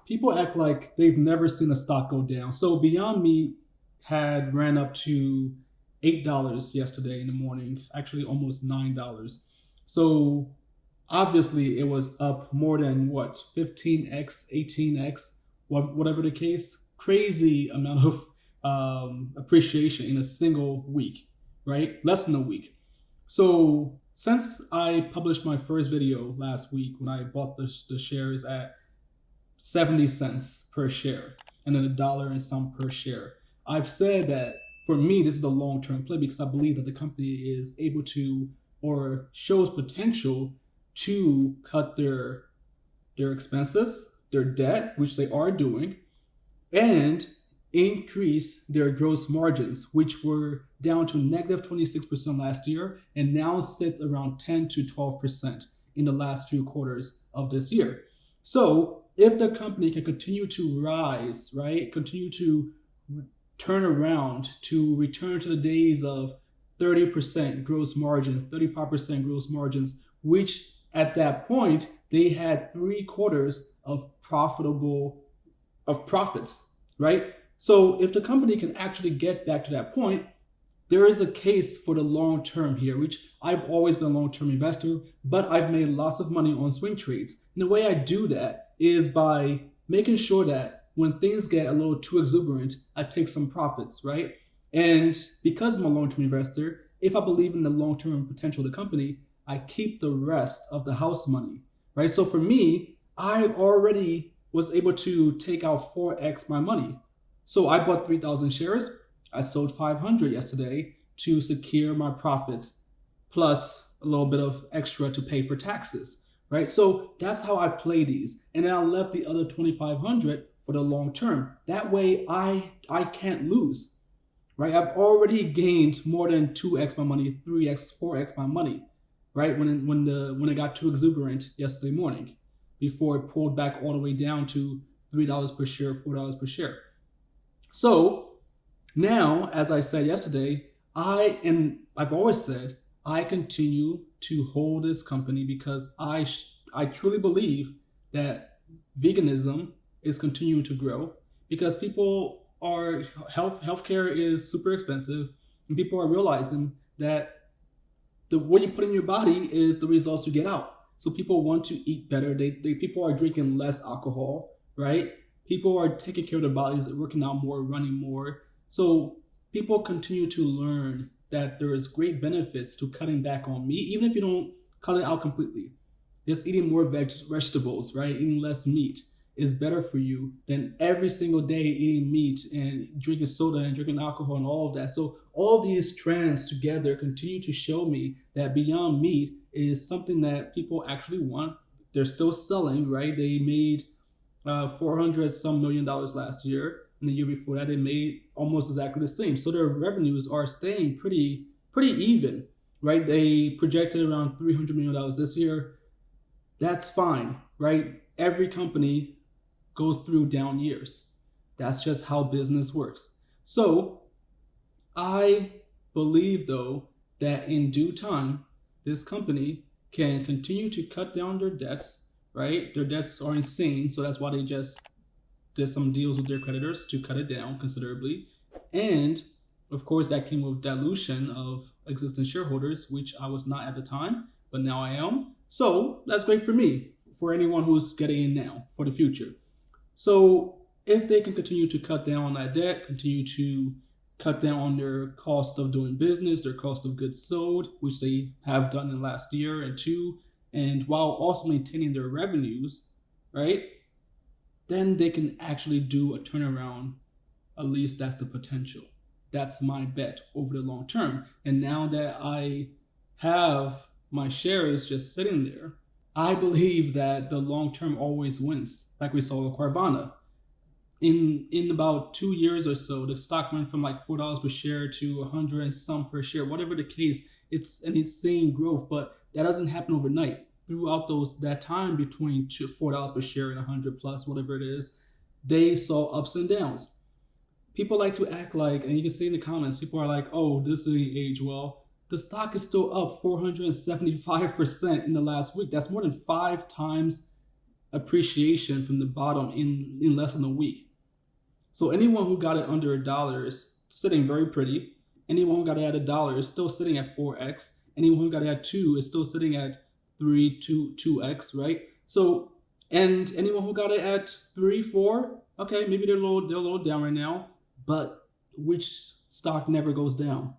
people act like they've never seen a stock go down. So Beyond Meat had ran up to $8 yesterday in the morning, actually almost $9. So obviously it was up more than 15x, 18x, whatever the case. Crazy amount of appreciation in a single week, right? Less than a week. So since I published my first video last week when I bought the shares at 70 cents per share and then $1 and some per share, I've said that for me, this is a long-term play because I believe that the company is able to or shows potential to cut their expenses, their debt, which they are doing, and increase their gross margins, which were down to negative 26% last year and now sits around 10 to 12% in the last few quarters of this year. So if the company can continue to rise, right, continue to turn around to return to the days of 30% gross margins, 35% gross margins, which at that point they had 3 quarters of profits, right? So if the company can actually get back to that point, there is a case for the long term here, which I've always been a long-term investor, but I've made lots of money on swing trades. And the way I do that is by making sure that when things get a little too exuberant, I take some profits, right? And because I'm a long-term investor, if I believe in the long-term potential of the company, I keep the rest of the house money, right? So for me, I already was able to take out 4x my money. So I bought 3,000 shares. I sold 500 yesterday to secure my profits, plus a little bit of extra to pay for taxes, right? So that's how I play these. And then I left the other 2,500 for the long term. That way I can't lose, right? I've already gained more than 2x my money, 3x, 4x my money, right? When it got too exuberant yesterday morning, before it pulled back all the way down to $3 per share, $4 per share. So now, as I said yesterday, I've always said, I continue to hold this company because I truly believe that veganism is continuing to grow because healthcare is super expensive and people are realizing that what you put in your body is the results you get out. So people want to eat better. People are drinking less alcohol, right? People are taking care of their bodies, working out more, running more. So people continue to learn that there is great benefits to cutting back on meat, even if you don't cut it out completely. Just eating more vegetables, right? Eating less meat is better for you than every single day eating meat and drinking soda and drinking alcohol and all of that. So all these trends together continue to show me that Beyond Meat is something that people actually want. They're still selling, right? They made $400 some million last year. And the year before that, they made almost exactly the same. So their revenues are staying pretty even, right? They projected around $300 million this year. That's fine, right? Every company goes through down years. That's just how business works. So I believe, though, that in due time, this company can continue to cut down their debts, right? Their debts are insane. So that's why they just did some deals with their creditors to cut it down considerably. And of course, that came with dilution of existing shareholders, which I was not at the time, but now I am. So that's great for me, for anyone who's getting in now for the future. So if they can continue to cut down on that debt, continue to cut down on their cost of doing business, their cost of goods sold, which they have done in the last year and two, and while also maintaining their revenues, right? Then they can actually do a turnaround. At least that's the potential. That's my bet over the long term. And now that I have my shares just sitting there, I believe that the long term always wins, like we saw with Carvana. In about 2 years or so, the stock went from like $4 per share to 100 and some per share. Whatever the case, it's an insane growth, but that doesn't happen overnight. Throughout that time between $4 per share and 100 plus, whatever it is, they saw ups and downs. People like to act like, and you can see in the comments, people are like, oh, this didn't age well. The stock is still up 475% in the last week. That's more than 5 times appreciation from the bottom in less than a week. So anyone who got it under $1 is sitting very pretty. Anyone who got it at $1 is still sitting at 4x. Anyone who got it at 2 is still sitting at 2x, right? So, and anyone who got it at 3, 4, okay, maybe they're a little down right now, but which stock never goes down?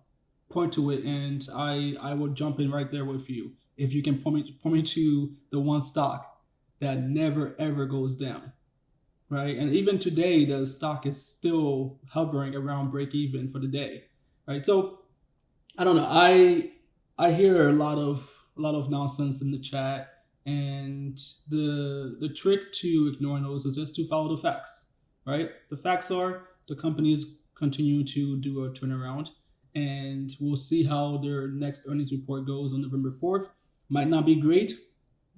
Point to it, and I will jump in right there with you. If you can point me to the one stock that never ever goes down, right? And even today, the stock is still hovering around break even for the day, right? So I don't know. I hear a lot of nonsense in the chat, and the trick to ignoring those is just to follow the facts, right? The facts are the companies continue to do a turnaround, and we'll see how their next earnings report goes on November 4th. Might not be great.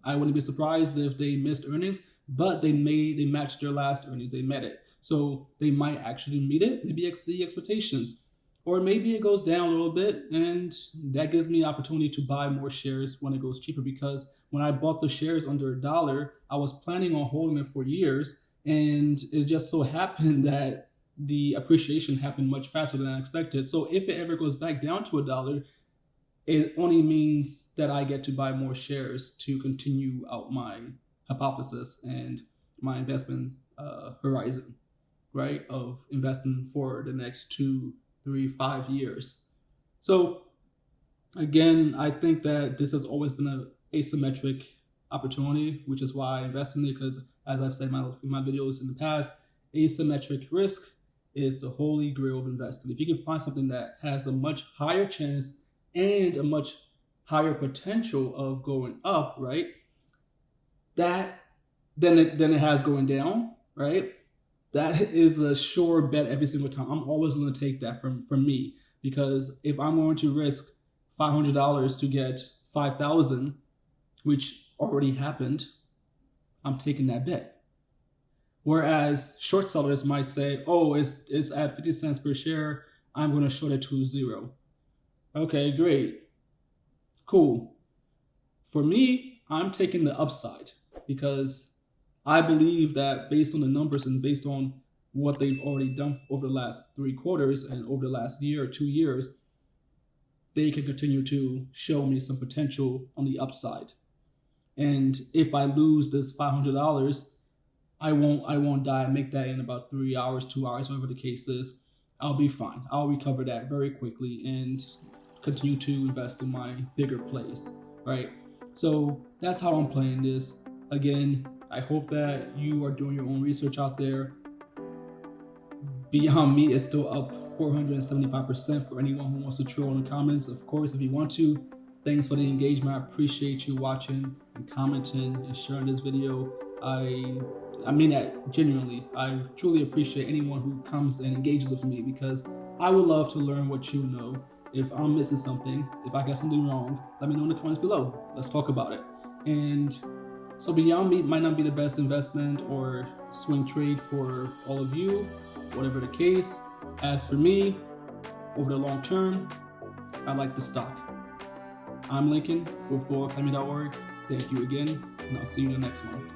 I wouldn't be surprised if they missed earnings, but they matched their last earnings. They met it. So they might actually meet it, maybe exceed expectations. Or maybe it goes down a little bit, and that gives me the opportunity to buy more shares when it goes cheaper, because when I bought the shares under $1, I was planning on holding it for years, and it just so happened that the appreciation happened much faster than I expected. So if it ever goes back down to $1, it only means that I get to buy more shares to continue out my hypothesis and my investment horizon, right? Of investing for the next 2, 3, 5 years. So again, I think that this has always been an asymmetric opportunity, which is why I invest in it, because as I've said in my videos in the past, asymmetric risk is the holy grail of investing. If you can find something that has a much higher chance and a much higher potential of going up, right? Than it has going down, right? That is a sure bet every single time. I'm always going to take that from me, because if I'm going to risk $500 to get $5,000, which already happened, I'm taking that bet. Whereas short sellers might say, oh, it's at 50 cents per share, I'm going to short it to 0. Okay, great. Cool. For me, I'm taking the upside, because I believe that based on the numbers and based on what they've already done over the last 3 quarters and over the last year or 2 years, they can continue to show me some potential on the upside. And if I lose this $500, I won't die. Make that in about 3 hours, 2 hours, whatever the case is. I'll be fine. I'll recover that very quickly and continue to invest in my bigger plays, right? So that's how I'm playing this. Again, I hope that you are doing your own research out there. Beyond Meat is still up 475% for anyone who wants to troll in the comments. Of course, if you want to, thanks for the engagement. I appreciate you watching and commenting and sharing this video. I mean that genuinely. I truly appreciate anyone who comes and engages with me, because I would love to learn what you know. If I'm missing something, if I got something wrong, let me know in the comments below. Let's talk about it. And so Beyond Meat might not be the best investment or swing trade for all of you, whatever the case. As for me, over the long term, I like the stock. I'm Lincoln with GoAcademy.org. Thank you again, and I'll see you in the next one.